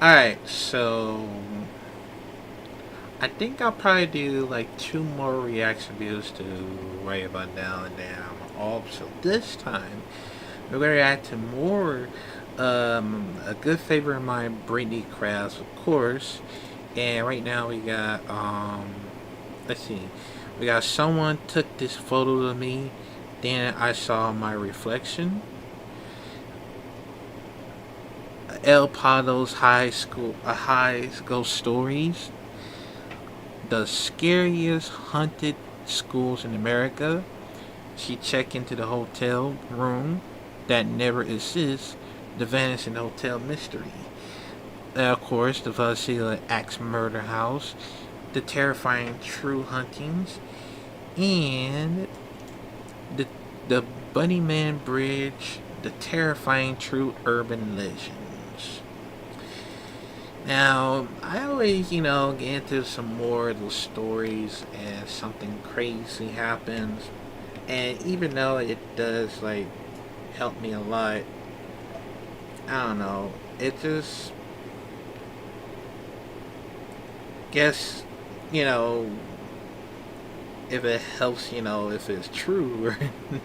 Alright, so I think I'll probably do like two more reaction videos to right about now, and then I'm off. So this time we're gonna react to more a good favorite of mine, Brittney Crabb, of course. And right now we got let's see. We got someone took this photo of me, then I saw my reflection. El Pado's high school stories, the scariest haunted schools in America. She checked into the hotel room that never exists, the vanishing hotel mystery. And of course, the Vasila Axe murder house, the terrifying true huntings, and the the Bunnyman Bridge, the terrifying true urban legends. Now, I always, get into some more of those stories and something crazy happens. And even though it does, help me a lot, I don't know. It just, guess, you know, if it helps, if it's true or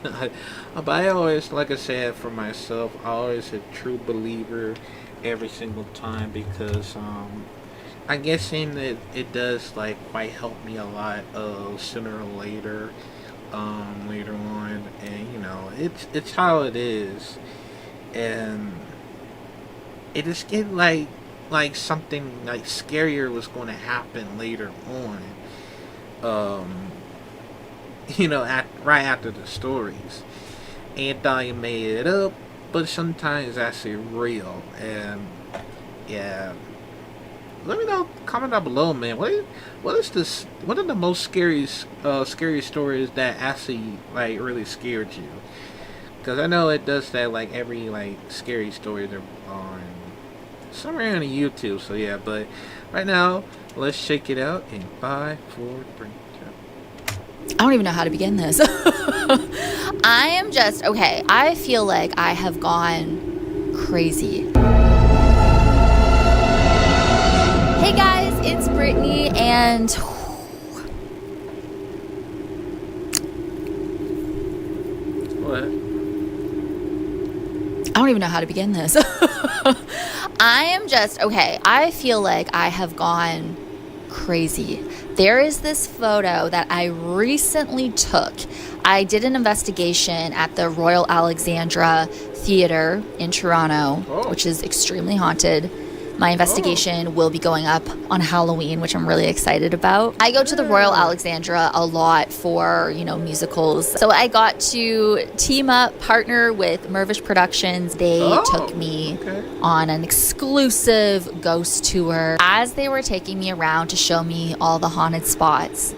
not. But I always, like I said, for myself, I always a true believer every single time because I guess seeing that it does quite help me a lot sooner or later later on, and it's how it is, and it just get something scarier was going to happen later on, right after the stories. And you thought you made it up, but sometimes it's actually real. And yeah, let me know, comment down below, man. What is this? What are the most scary stories that actually really scared you? Because I know it does that every scary story they're on somewhere on YouTube. So yeah, but right now let's check it out in 5, 4, 3, 2. I don't even know how to begin this. I am just, okay, I feel like I have gone crazy. Hey guys, it's Brittney, and What? I don't even know how to begin this. I am just, okay, I feel like I have gone crazy. There is this photo that I recently took. I did an investigation at the Royal Alexandra Theatre in Toronto, which is extremely haunted. My investigation will be going up on Halloween, which I'm really excited about. I go to the Royal Alexandra a lot for, musicals. So I got to partner with Mervish Productions. They took me on an exclusive ghost tour. As they were taking me around to show me all the haunted spots,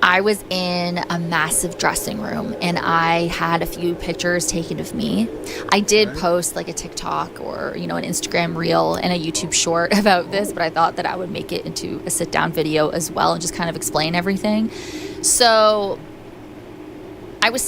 I was in a massive dressing room and I had a few pictures taken of me. I did post a TikTok or, an Instagram reel and a YouTube short about this, but I thought that I would make it into a sit down video as well and just kind of explain everything. So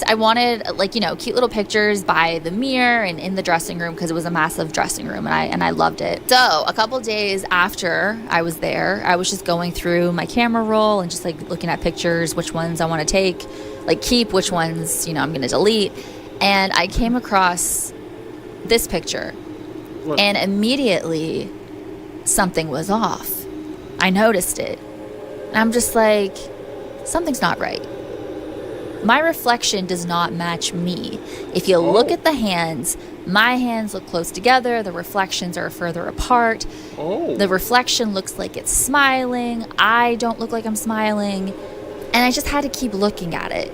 I wanted cute little pictures by the mirror and in the dressing room because it was a massive dressing room and I loved it. So a couple days after I was there, I was just going through my camera roll and just looking at pictures, which ones I want to take, keep, which ones, I'm going to delete. And I came across this picture. What? And immediately something was off. I noticed it. And I'm just something's not right. My reflection does not match me. If you look at the hands, my hands look close together. The reflections are further apart. The reflection looks like it's smiling. I don't look like I'm smiling. And I just had to keep looking at it.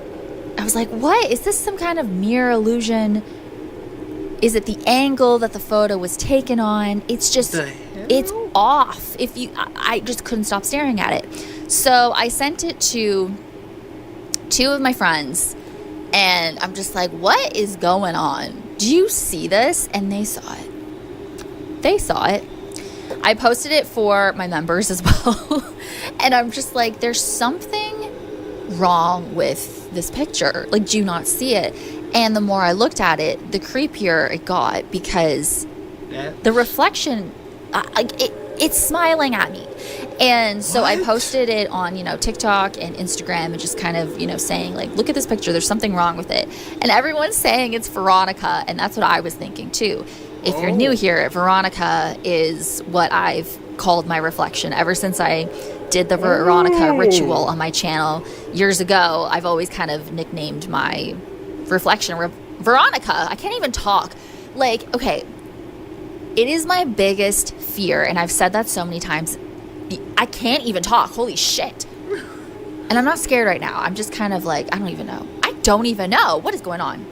I was like, what? Is this some kind of mirror illusion? Is it the angle that the photo was taken on? It's just, it's off. I just couldn't stop staring at it. So I sent it to 2 of my friends and I'm just like, what is going on? Do you see this? And they saw it. I posted it for my members as well. And I'm just like, there's something wrong with this picture. Do you not see it? And the more I looked at it, the creepier it got because The reflection, it's smiling at me. And so I posted it on, TikTok and Instagram and just kind of, saying like, look at this picture. There's something wrong with it. And everyone's saying it's Veronica. And that's what I was thinking too. If you're new here, Veronica is what I've called my reflection ever since I did the Veronica ritual on my channel years ago. I've always kind of nicknamed my reflection Veronica. I can't even talk. Like, okay, it is my biggest fear, and I've said that so many times. I can't even talk. Holy shit. And I'm not scared right now. I'm just kind of like, I don't even know. I don't even know what is going on.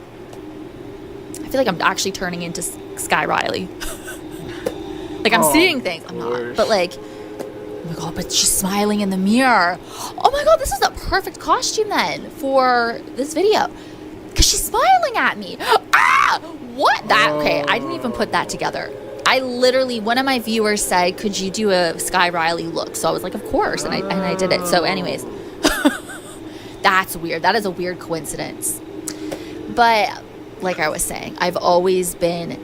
I feel like I'm actually turning into Sky Riley. Like I'm seeing things. I'm not. But like, oh my God, but she's smiling in the mirror. Oh my God, this is the perfect costume then for this video. Because she's smiling at me. Ah! What? Okay, I didn't even put that together. I literally, one of my viewers said, could you do a Sky Riley look? So I was like, of course. And I did it. So anyways, that's weird. That is a weird coincidence. But like I was saying, I've always been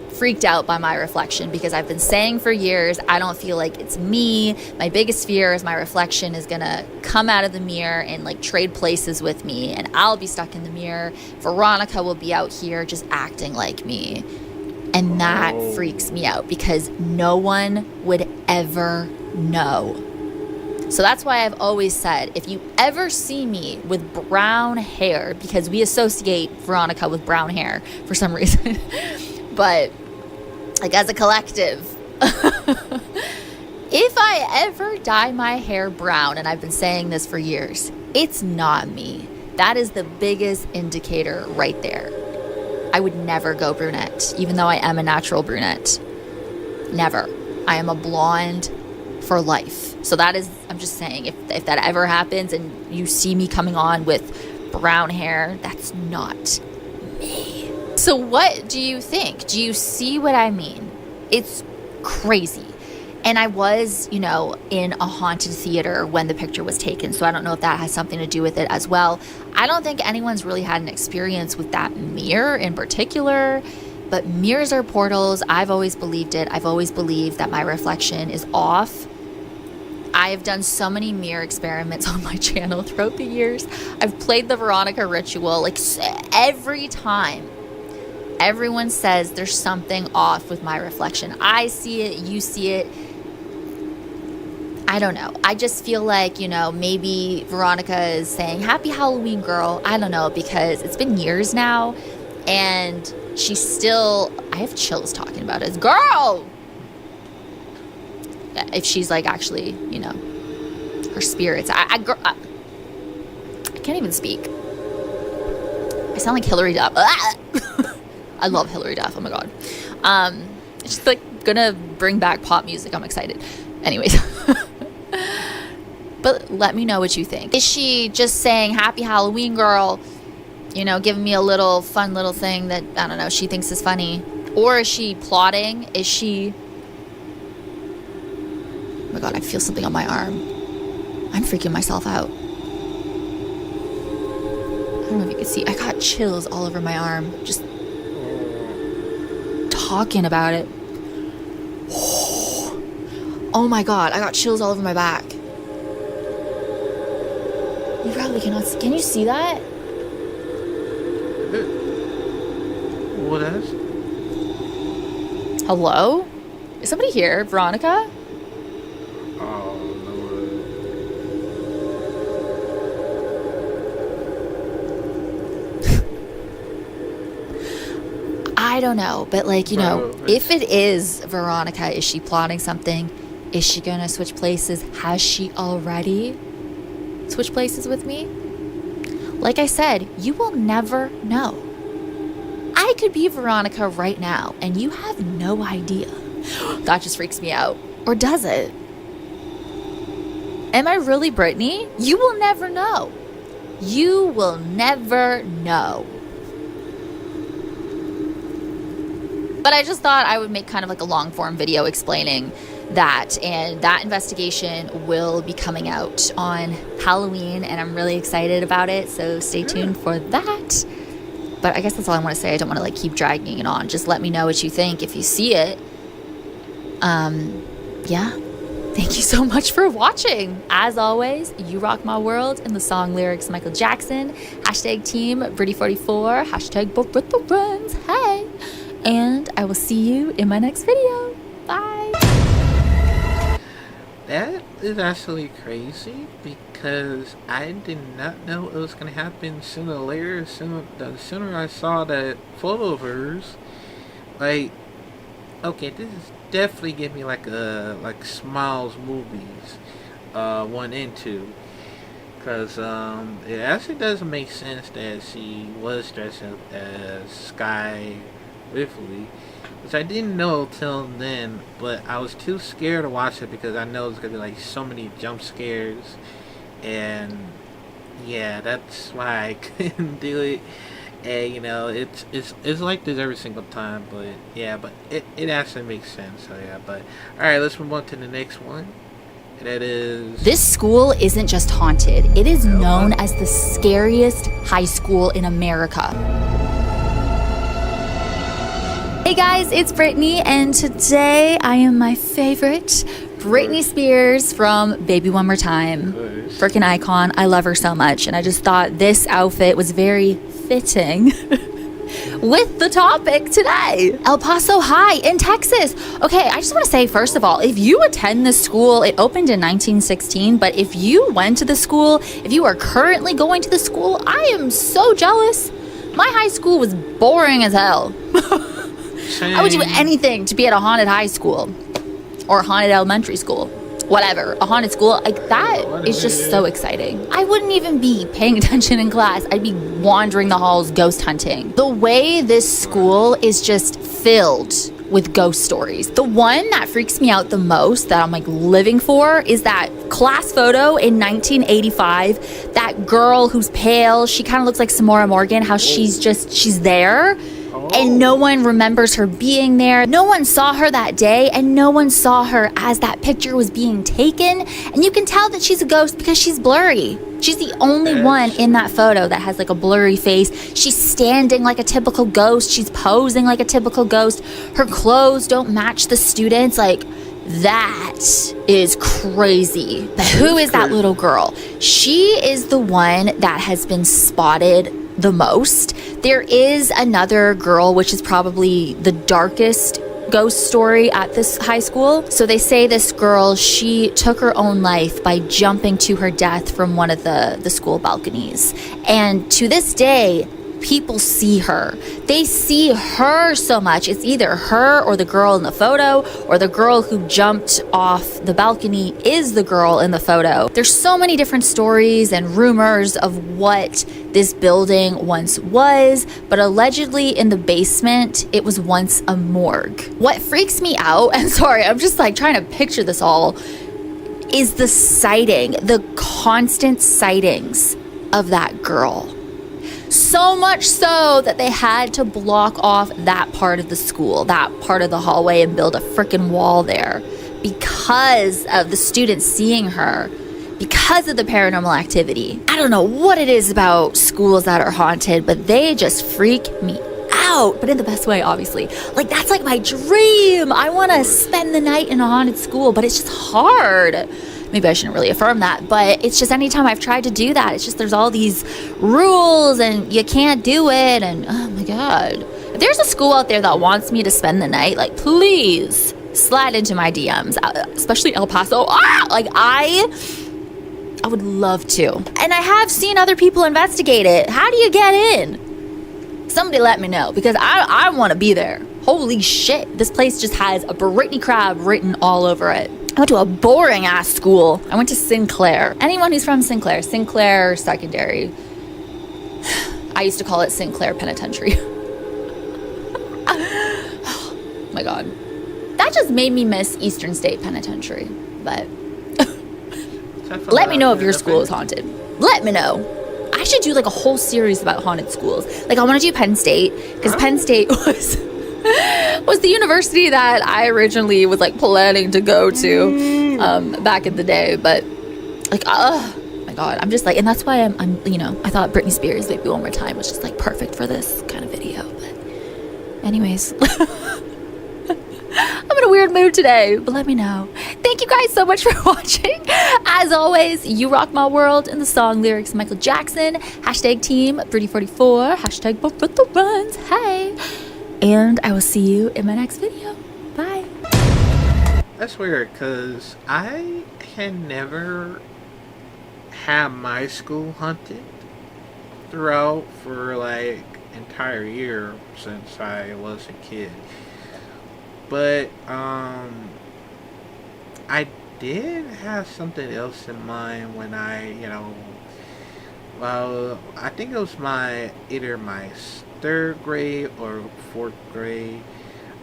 freaked out by my reflection because I've been saying for years, I don't feel like it's me. My biggest fear is my reflection is going to come out of the mirror and like trade places with me, and I'll be stuck in the mirror. Veronica will be out here just acting like me. And that freaks me out because no one would ever know. So that's why I've always said, if you ever see me with brown hair, because we associate Veronica with brown hair for some reason, but like as a collective, if I ever dye my hair brown, and I've been saying this for years, it's not me. That is the biggest indicator right there. I would never go brunette, even though I am a natural brunette. Never. I am a blonde for life. So that is, I'm just saying, if that ever happens and you see me coming on with brown hair, that's not me. So what do you think? Do you see what I mean? It's crazy. And I was, in a haunted theater when the picture was taken. So I don't know if that has something to do with it as well. I don't think anyone's really had an experience with that mirror in particular. But mirrors are portals. I've always believed it. I've always believed that my reflection is off. I have done so many mirror experiments on my channel throughout the years. I've played the Veronica ritual like every time. Everyone says there's something off with my reflection. I see it, you see it. I don't know. I just feel like, maybe Veronica is saying, Happy Halloween, girl. I don't know, because it's been years now. And she's still, I have chills talking about it. Girl! If she's like actually, her spirits. I can't even speak. I sound like Hillary Duff. I love Hillary Duff. Oh my God. It's just like gonna bring back pop music. I'm excited. Anyways. But let me know what you think. Is she just saying Happy Halloween, girl? Giving me a little fun little thing that, I don't know, she thinks is funny. Or is she plotting? Is she... Oh my God, I feel something on my arm. I'm freaking myself out. I don't know if you can see. I got chills all over my arm. Just talking about it. Oh my God, I got chills all over my back. You probably cannot see. Can you see that? What else? Hello? Is somebody here? Veronica? Oh, no. I don't know, but if it is Veronica, is she plotting something? Is she gonna switch places? Has she already switched places with me? Like I said, you will never know. I could be Veronica right now, and you have no idea. That just freaks me out. Or does it? Am I really Brittney? You will never know. You will never know. But I just thought I would make kind of like a long form video explaining that, and that investigation will be coming out on Halloween, and I'm really excited about it, so stay tuned for that. But I guess that's all I want to say. I don't want to like keep dragging it on. Just let me know what you think if you see it. Yeah. Thank you so much for watching. As always, you rock my world. In the song lyrics, Michael Jackson. Hashtag team Brittney44. Hashtag Brittney friends. Hey. And I will see you in my next video. Bye. That is actually crazy because I did not know it was gonna happen sooner or later. The sooner I saw that photo of hers, like, okay, this is definitely give me like Smiles movies, 1 and 2, because it actually doesn't make sense that she was dressed as Sky Ripley, which I didn't know till then, but I was too scared to watch it because I know there's gonna be like so many jump scares, and yeah, that's why I couldn't do it. And you know, it's like this every single time, but yeah, but it actually makes sense. So yeah, but all right, let's move on to the next one. That is, this school isn't just haunted. It is known as the scariest high school in America. Hey guys, it's Brittney, and today I am my favorite, Britney Spears from Baby One More Time. Freaking icon. I love her so much, and I just thought this outfit was very fitting with the topic today. El Paso High in Texas. Okay, I just want to say, first of all, if you attend this school, it opened in 1916, but if you went to the school, if you are currently going to the school, I am so jealous. My high school was boring as hell. I would do anything to be at a haunted high school or a haunted elementary school, whatever, a haunted school. Like, that is just so exciting. I wouldn't even be paying attention in class. I'd be wandering the halls ghost hunting. The way this school is just filled with ghost stories. The one that freaks me out the most, that I'm like living for, is that class photo in 1985. That girl who's pale, she kind of looks like Samora Morgan, how she's there. And no one remembers her being there. No one saw her that day, and no one saw her as that picture was being taken. And you can tell that she's a ghost because she's blurry. She's the only one in that photo that has like a blurry face. She's standing like a typical ghost. She's posing like a typical ghost. Her clothes don't match the students. Like, that is crazy. But who is that little girl? She is the one that has been spotted the most. There is another girl, which is probably the darkest ghost story at this high school. So they say this girl, she took her own life by jumping to her death from one of the school balconies. And to this day, people see her. They see her so much. It's either her or the girl in the photo, or the girl who jumped off the balcony is the girl in the photo. There's so many different stories and rumors of what this building once was, but allegedly in the basement, it was once a morgue. What freaks me out, and sorry, I'm just like trying to picture this all, is the sighting, the constant sightings of that girl. So much so that they had to block off that part of the school, that part of the hallway, and build a freaking wall there because of the students seeing her, because of the paranormal activity. I don't know what it is about schools that are haunted, but they just freak me out, but in the best way, obviously. Like, that's like my dream. I want to spend the night in a haunted school, but it's just hard. Maybe I shouldn't really affirm that, but it's just anytime I've tried to do that, it's just there's all these rules and you can't do it, and oh my God. If there's a school out there that wants me to spend the night, like, please slide into my DMs, especially El Paso. Like, I would love to. And I have seen other people investigate it. How do you get in? Somebody let me know, because I want to be there. Holy shit, this place just has a Brittney Crabb written all over it. I went to a boring ass school. I went to Sinclair. Anyone who's from Sinclair Secondary. I used to call it Sinclair Penitentiary. Oh my God. That just made me miss Eastern State Penitentiary. But let me know if your school is haunted. Let me know. I should do like a whole series about haunted schools. Like, I want to do Penn State, because Penn State was the university that I originally was like planning to go to back in the day. But like, oh my God. I'm just like, and that's why I'm you know, I thought Britney Spears Baby One More Time was just like perfect for this kind of video. But anyways, I'm in a weird mood today, but let me know. Thank you guys so much for watching. As always, you rock my world. In the song lyrics, Michael Jackson, hashtag team Brittney44, hashtag both with the runs. Hey, and I will see you in my next video. Bye. That's weird, because I can never have my school hunted throughout for like entire year since I was a kid. But I did have something else in mind when I, well, I think it was either my third grade or fourth grade.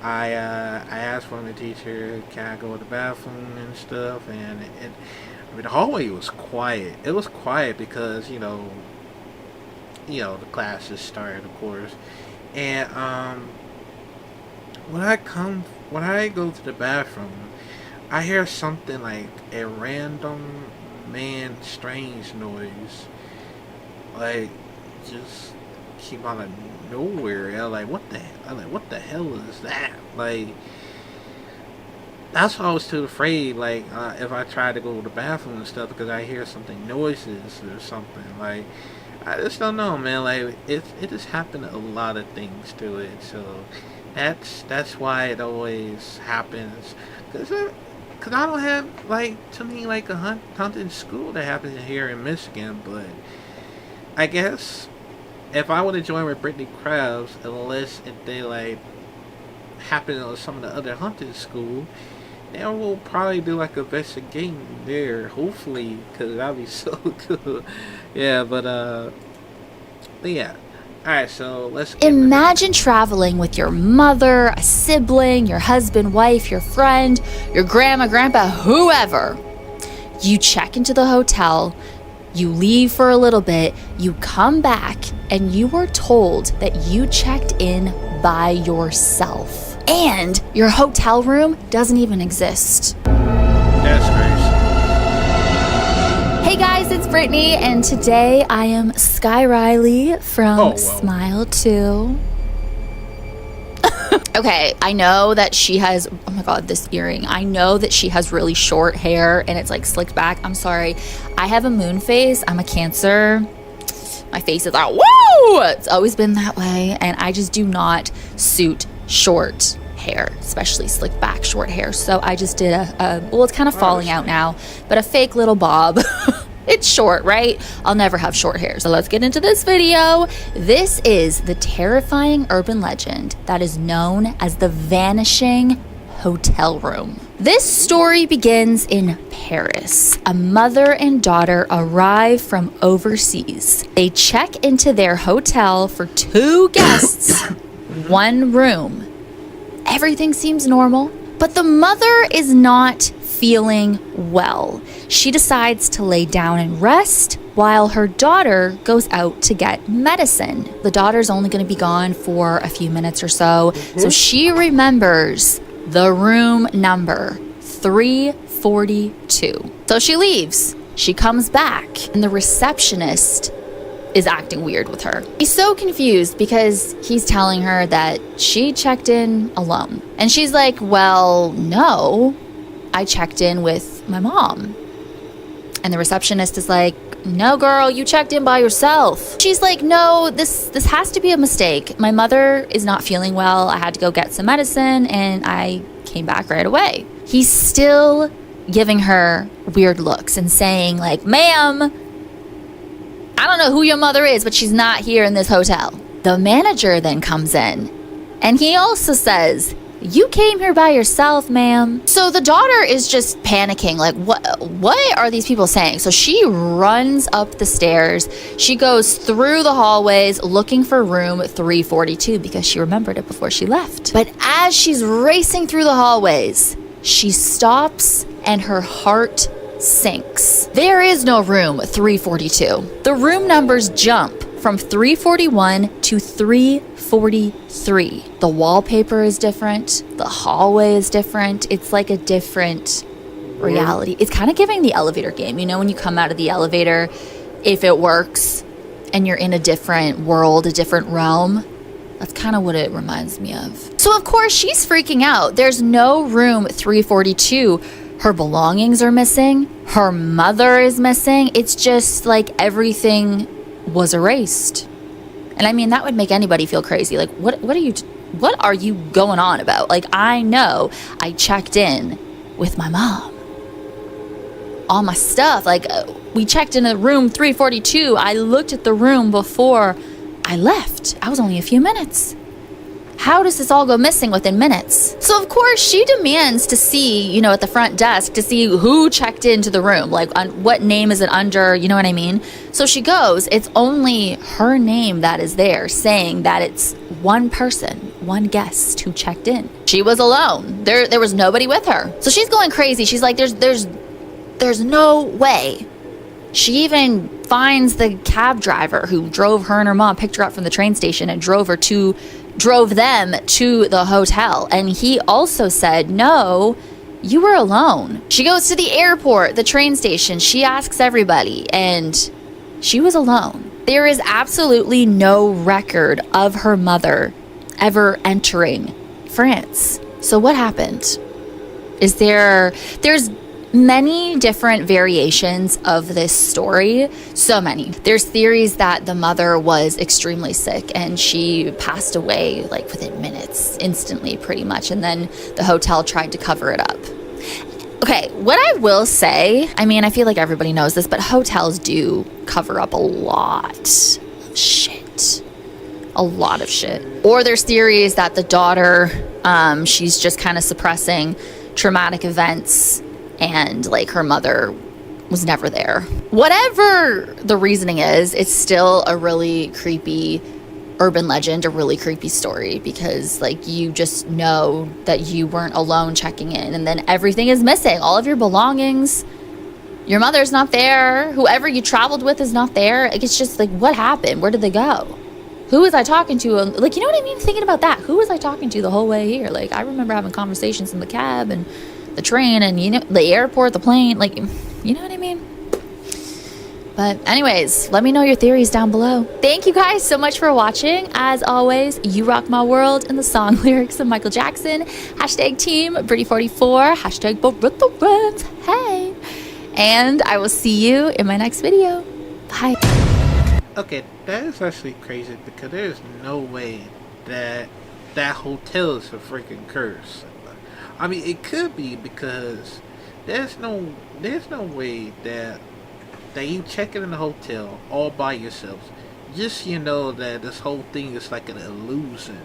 I asked one of the teachers, can I go to the bathroom and stuff, and the hallway was quiet. It was quiet because the classes started, of course, and when I go to the bathroom, I hear something like a random strange noise, like just came out of nowhere. I'm like, what the hell is that? Like, that's why I was too afraid. Like, if I tried to go to the bathroom and stuff, because I hear something noises or something. Like, I just don't know, man. Like, it just happened a lot of things to it. So that's why it always happens. Cause I don't have like a haunted school that happens here in Michigan. But I guess if I would have joined with Brittney Crabb, unless if they like happen at some of the other haunted school, then we'll probably do like a investigation there, hopefully, because that'd be so cool. Yeah, but yeah. Alright, so let's imagine traveling with your mother, a sibling, your husband, wife, your friend, your grandma, grandpa, whoever. You check into the hotel, you leave for a little bit, you come back, and you were told that you checked in by yourself. And your hotel room doesn't even exist. That's crazy. Hey guys, it's Brittney, and today I am Sky Riley from Smile 2. Okay, I know that she has, oh my god, this earring. I know that she has really short hair and it's like slicked back. I'm sorry. I have a moon face. I'm a Cancer. My face is like, woo! It's always been that way, and I just do not suit short hair, especially slicked back short hair. So I just did well, it's kind of falling out now, but a fake little bob. It's short, right? I'll never have short hair. So let's get into this video. This is the terrifying urban legend that is known as the vanishing hotel room. This story begins in Paris. A mother and daughter arrive from overseas. They check into their hotel for 2 guests, 1 room. Everything seems normal, but the mother is not feeling well. She decides to lay down and rest while her daughter goes out to get medicine. The daughter's only going to be gone for a few minutes or so, so she remembers the room number 342. So she leaves. She comes back, and the receptionist is acting weird with her. He's so confused because he's telling her that she checked in alone. And she's like, well, no, I checked in with my mom. And the receptionist is like, no, girl, you checked in by yourself. She's like, no, this has to be a mistake. My mother is not feeling well. I had to go get some medicine and I came back right away. He's still giving her weird looks and saying like, ma'am, I don't know who your mother is, but she's not here in this hotel. The manager then comes in and he also says, you came here by yourself, ma'am. So the daughter is just panicking, like, what are these people saying? So she runs up the stairs. She goes through the hallways looking for room 342 because she remembered it before she left. But as she's racing through the hallways, she stops and her heart sinks. There is no room 342. The room numbers jump from 341 to 343. The wallpaper is different. The hallway is different. It's like a different reality. It's kind of giving the elevator game. You know, when you come out of the elevator, if it works and you're in a different world, a different realm, that's kind of what it reminds me of. So, of course, she's freaking out. There's no room 342. Her belongings are missing. Her mother is missing. It's just like everything was erased. And I mean, that would make anybody feel crazy. Like, what are you going on about? Like, I know I checked in with my mom. All my stuff, like, we checked into room 342. I looked at the room before I left. I was only a few minutes. How does this all go missing within minutes? So, of course, she demands to see, you know, at the front desk, to see who checked into the room, like, what name is it under, you know what I mean? So she goes, it's only her name that is there, saying that it's one person, one guest who checked in. She was alone. There was nobody with her. So she's going crazy. She's like, there's no way. She even finds the cab driver who drove her and her mom, picked her up from the train station and drove them to the hotel. And he also said, no, you were alone. She goes to the airport, the train station. She asks everybody, and she was alone. There is absolutely no record of her mother ever entering France. So what happened? There's many different variations of this story. So many. There's theories that the mother was extremely sick and she passed away like within minutes, instantly pretty much. And then the hotel tried to cover it up. Okay, what I will say, I mean, I feel like everybody knows this, but hotels do cover up a lot of shit. A lot of shit. Or there's theories that the daughter, she's just kind of suppressing traumatic events and like her mother was never there. Whatever the reasoning is, it's still a really creepy urban legend, a really creepy story, because like you just know that you weren't alone checking in and then everything is missing. All of your belongings, your mother's not there, whoever you traveled with is not there. Like, it's just like, what happened? Where did they go? Who was I talking to? Like, you know what I mean? Thinking about that. Who was I talking to the whole way here? Like, I remember having conversations in the cab and the train and, you know, the airport, the plane. Like, you know what I mean? But anyways, let me know your theories down below. Thank you guys so much for watching. As always, you rock my world in the song lyrics of Michael Jackson. Hashtag team Brittney44. Hashtag Brittney. Hey. And I will see you in my next video. Bye. Okay, that is actually crazy because there's no way that that hotel is a freaking curse. I mean, it could be because there's no way that you check in the hotel all by yourselves. Just, you know, that this whole thing is like an illusion.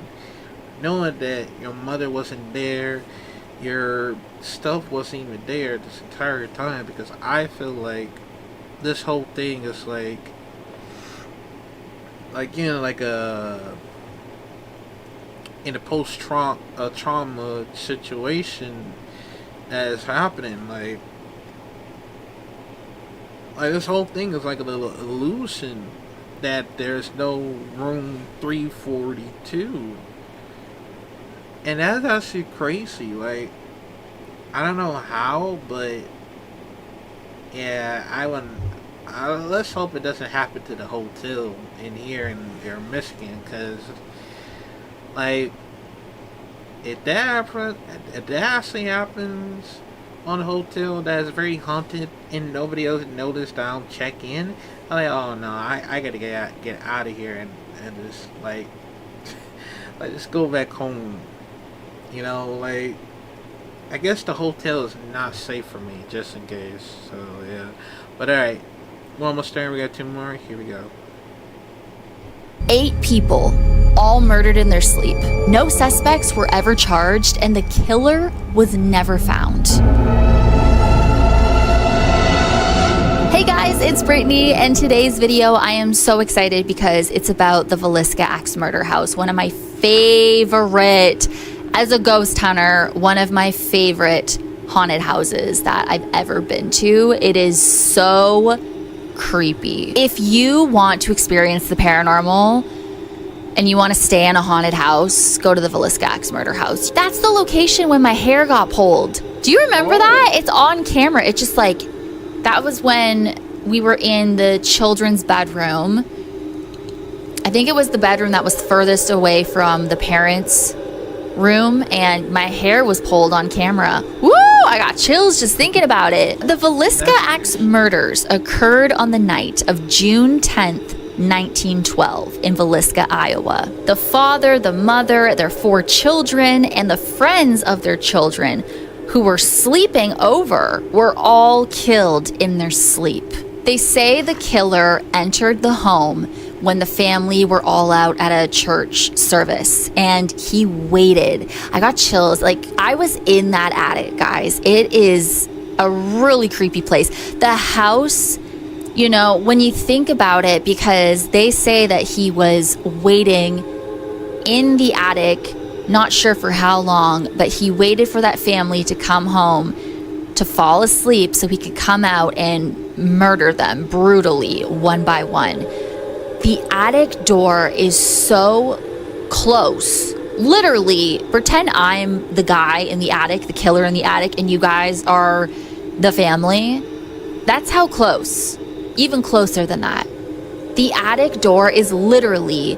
Knowing that your mother wasn't there, your stuff wasn't even there this entire time, because I feel like this whole thing is like you know, like in a trauma situation that is happening. Like this whole thing is like a little illusion that there's no room 342, and that's actually crazy. Like, I don't know how, but yeah, let's hope it doesn't happen to the hotel in here in Michigan, because like if that actually happens on a hotel that is very haunted and nobody else noticed, I don't check in, I'm like, oh no, I gotta get out of here and just like just go back home, you know. Like, I guess the hotel is not safe for me, just in case. So yeah, but alright, one more turn, we got 2 more, here we go. 8 people, all murdered in their sleep. No suspects were ever charged, and the killer was never found. Hey guys, it's Brittney, and today's video I am so excited because it's about the Villisca Axe Murder House, one of my favorite, as a ghost hunter, one of my favorite haunted houses that I've ever been to. It is so creepy. If you want to experience the paranormal and you want to stay in a haunted house, go to the Villisca Axe Murder House. That's the location when my hair got pulled. Do you remember that? It's on camera. It's just like, that was when we were in the children's bedroom. I think it was the bedroom that was furthest away from the parents' room, and my hair was pulled on camera. Woo! I got chills just thinking about it. The Villisca Axe murders occurred on the night of June 10th, 1912 in Villisca, Iowa. The father, the mother, their 4 children, and the friends of their children who were sleeping over were all killed in their sleep. They say the killer entered the home when the family were all out at a church service, and he waited. I got chills. Like, I was in that attic, guys. It is a really creepy place. The house, you know, when you think about it, because they say that he was waiting in the attic, not sure for how long, but he waited for that family to come home to fall asleep so he could come out and murder them brutally, one by one. The attic door is so close. Literally, pretend I'm the guy in the attic, the killer in the attic, and you guys are the family. That's how close. Even closer than that. The attic door is literally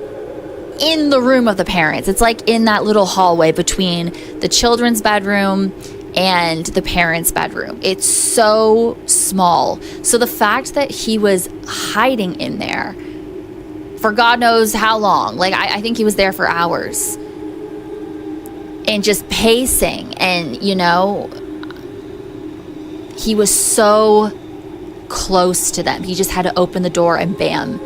in the room of the parents. It's like in that little hallway between the children's bedroom and the parents' bedroom. It's so small. So the fact that he was hiding in there for God knows how long, like I think he was there for hours, and just pacing, and you know, he was so close to them. He just had to open the door and bam,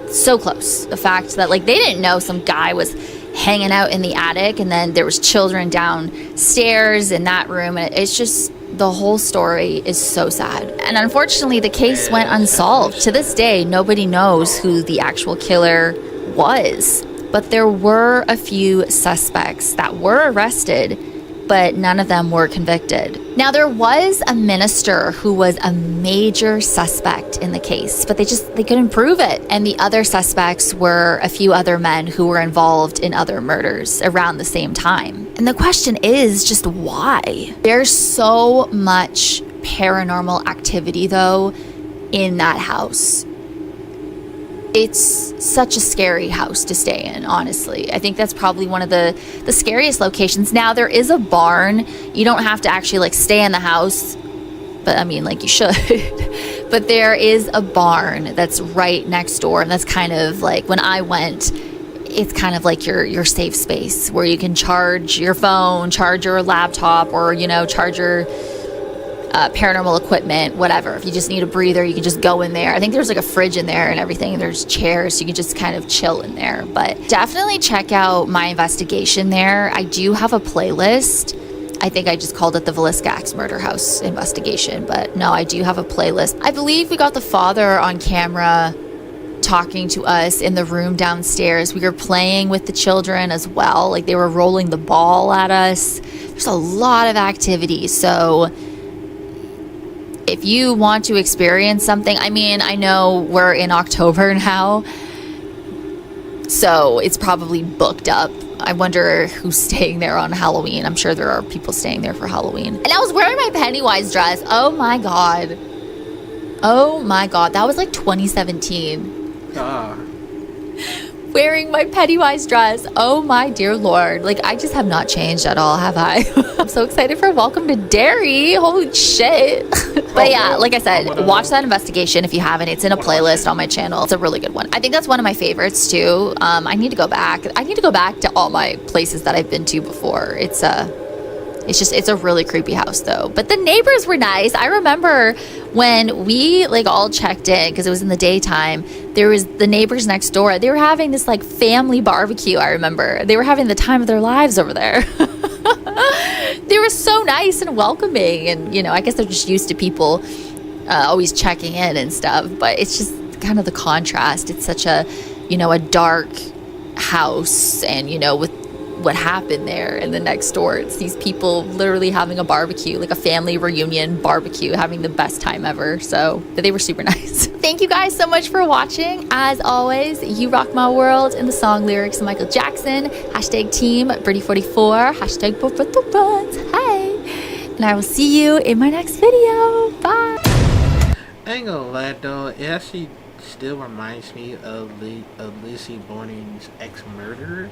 so close. The fact that like they didn't know some guy was hanging out in the attic, and then there was children downstairs in that room, and it's just, the whole story is so sad. And unfortunately, the case went unsolved. To this day, nobody knows who the actual killer was. But there were a few suspects that were arrested, but none of them were convicted. Now, there was a minister who was a major suspect in the case, but they couldn't prove it. And the other suspects were a few other men who were involved in other murders around the same time. And the question is just why? There's so much paranormal activity, though, in that house. It's such a scary house to stay in, honestly. I think that's probably one of the scariest locations. Now, there is a barn. You don't have to actually like stay in the house, but I mean, like, you should. But there is a barn that's right next door, and that's kind of like, when I went, it's kind of like your safe space where you can charge your phone, charge your laptop, or, you know, charge your paranormal equipment, whatever. If you just need a breather, you can just go in there. I think there's like a fridge in there and everything. There's chairs, so you can just kind of chill in there. But definitely check out my investigation there. I do have a playlist. I think I just called it the Villisca Axe Murder House Investigation, but no, I do have a playlist. I believe we got the father on camera talking to us in the room downstairs. We were playing with the children as well. Like, they were rolling the ball at us. There's a lot of activity. So if you want to experience something, I mean, I know we're in October now, so it's probably booked up. I wonder who's staying there on Halloween. I'm sure there are people staying there for Halloween. And I was wearing my Pennywise dress. Oh my God. Oh my God. That was like 2017. Wearing my Pennywise dress. Oh my dear Lord. Like, I just have not changed at all, have I? I'm so excited for Welcome to Derry. Holy shit. But yeah, like I said, watch that investigation if you haven't. It's in a playlist on my channel. It's a really good one. I think that's one of my favorites too. I need to go back. I need to go back to all my places that I've been to before. It's a really creepy house though. But the neighbors were nice. I remember when we like all checked in, because it was in the daytime, there was the neighbors next door. They were having this like family barbecue. I remember they were having the time of their lives over there. They were so nice and welcoming, and you know, I guess they're just used to people always checking in and stuff. But it's just kind of the contrast. It's such a, you know, a dark house, and you know, with what happened there, and the next door, it's these people literally having a barbecue, like a family reunion barbecue, having the best time ever. So they were super nice. Thank you guys so much for watching. As always, you rock my world. In the song lyrics of Michael Jackson, #team Brittney44, #Hey. And I will see you in my next video. Bye. I ain't gonna lie though, it actually still reminds me of Lizzie Borden's ex-murderer.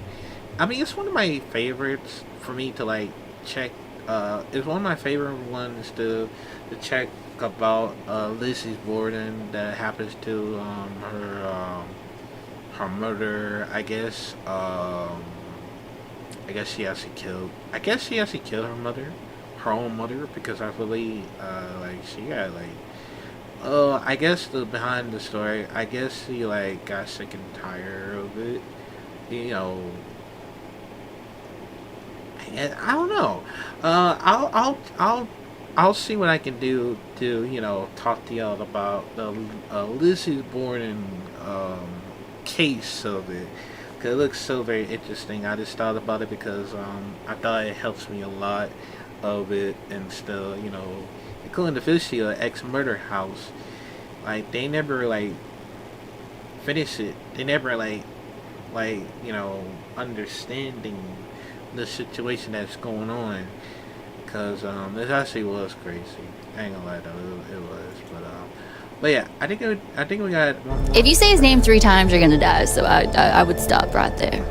I mean, it's one of my favorites for me to like check. It's one of my favorite ones to check about Lizzie Borden that happens to her murder. I guess she actually killed. I guess she actually killed her own mother, because I believe like she got like. I guess the behind the story. I guess she like got sick and tired of it. You know, I don't know. I'll see what I can do to talk to y'all about the Lizzie Borden case of it. Cause it looks so very interesting. I just thought about it because I thought it helps me a lot of it, and still including the Fishy ex-murder house. Like they never like finish it. They never like understanding the situation that's going on. Cause it actually was crazy. I ain't gonna lie though, it was. But yeah, I think we got one more. If you say his name 3 times, you're gonna die. So I would stop right there.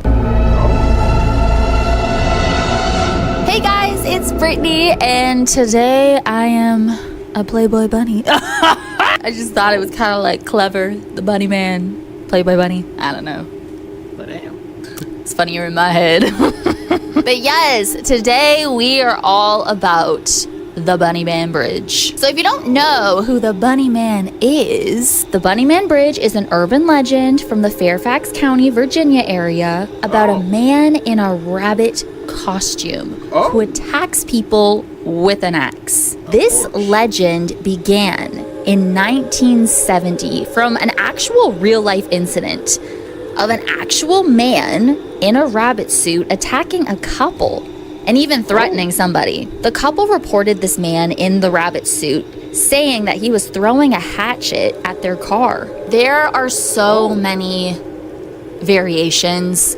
Hey guys, it's Brittney, and today I am a Playboy bunny. I just thought it was kind of like clever. The bunny man, Playboy bunny. I don't know. But damn. It's funnier in my head. But yes, today we are all about the Bunnyman Bridge. So if you don't know who the Bunnyman is, the Bunnyman Bridge is an urban legend from the Fairfax County, Virginia area about a man in a rabbit costume who attacks people with an axe. This legend began in 1970 from an actual real-life incident of an actual man in a rabbit suit attacking a couple and even threatening somebody. The couple reported this man in the rabbit suit saying that he was throwing a hatchet at their car. There are so many variations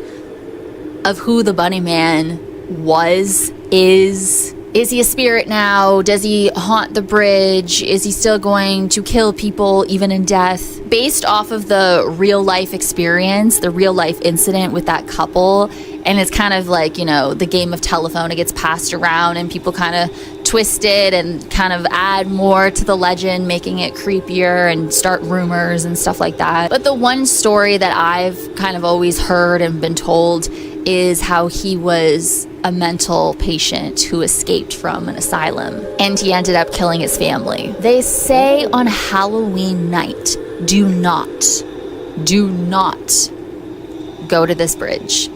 of who the Bunnyman was, is. Is he a spirit now? Does he haunt the bridge? Is he still going to kill people even in death? Based off of the real life experience, the real life incident with that couple, and it's kind of like, the game of telephone. It gets passed around and people kind of twist it and kind of add more to the legend, making it creepier and start rumors and stuff like that. But the one story that I've kind of always heard and been told is how he was a mental patient who escaped from an asylum, and he ended up killing his family. They say on Halloween night, do not go to this bridge.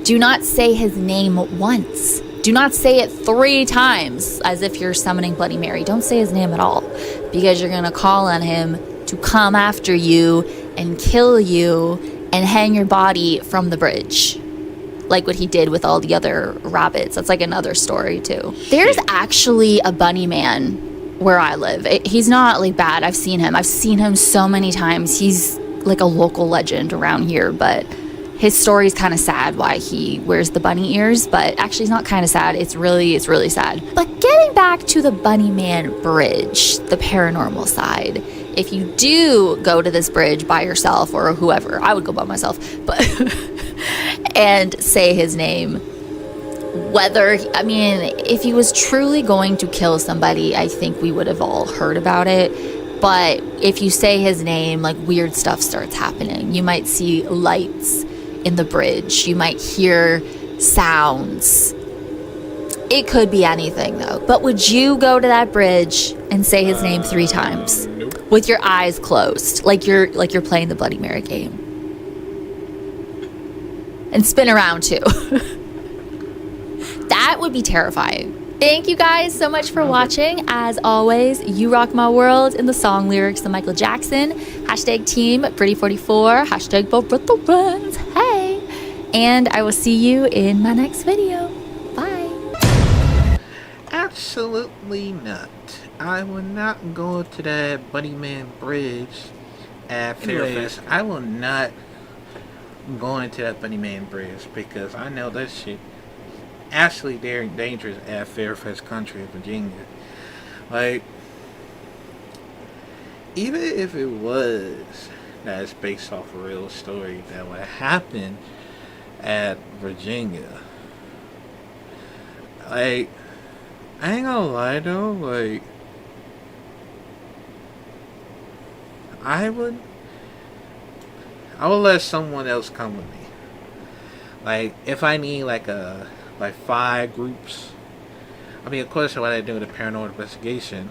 Do not say his name once. Do not say it 3 times as if you're summoning Bloody Mary. Don't say his name at all, because you're gonna call on him to come after you and kill you and hang your body from the bridge, like what he did with all the other rabbits. That's like another story too. There's actually a bunny man where I live. He's not like bad. I've seen him so many times. He's like a local legend around here, but his story is kind of sad why he wears the bunny ears, but actually it's not kind of sad. It's really sad. But getting back to the Bunnyman Bridge, the paranormal side, if you do go to this bridge by yourself or whoever, I would go by myself, but and say his name, if he was truly going to kill somebody, I think we would have all heard about it. But if you say his name, like weird stuff starts happening. You might see lights in the bridge. You might hear sounds. It could be anything though. But would you go to that bridge and say his name 3 times? Nope. With your eyes closed, like you're playing the Bloody Mary game. And spin around too. That would be terrifying. Thank you guys so much for watching. As always, you rock my world in the song lyrics of Michael Jackson. # team Brittney44. # both friends. Hey. And I will see you in my next video. Bye. Absolutely not. I will not go to that Bunnyman Bridge at Fairfax. I will not go into that Bunnyman Bridge because I know that shit actually dangerous at Fairfax Country, Virginia. Like, even if it was that it's based off a real story that would happen at Virginia, like, I ain't gonna lie though, like, I would, I would let someone else come with me. Like, if I need like 5 groups. I mean, of course, what I do with a paranormal investigation,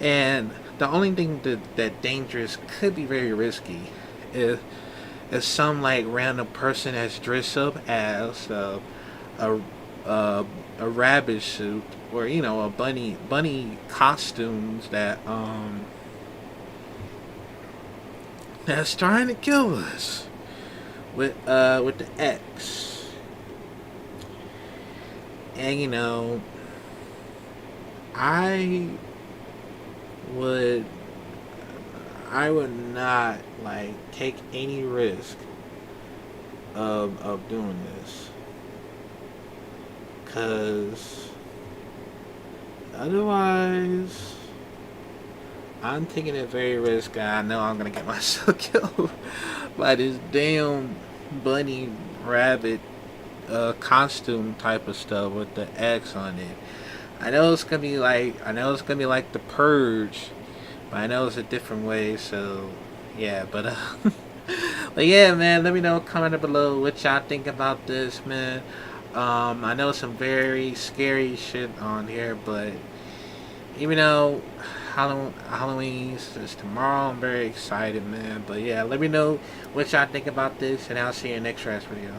and the only thing that dangerous could be very risky is if some like random person that's dressed up as a a, a rabbit suit, or a bunny costumes that's trying to kill us with the X. And I would I would not like take any risk of doing this, cause otherwise I'm taking a very risk, and I know I'm gonna get myself killed by this damn bunny rabbit costume type of stuff with the X on it. I know it's gonna be like the Purge, but I know it's a different way. So yeah, but yeah, man. Let me know comment below what y'all think about this, man. I know some very scary shit on here, but even though Halloween is tomorrow, I'm very excited, man. But yeah, let me know what y'all think about this, and I'll see you in the next Trash video.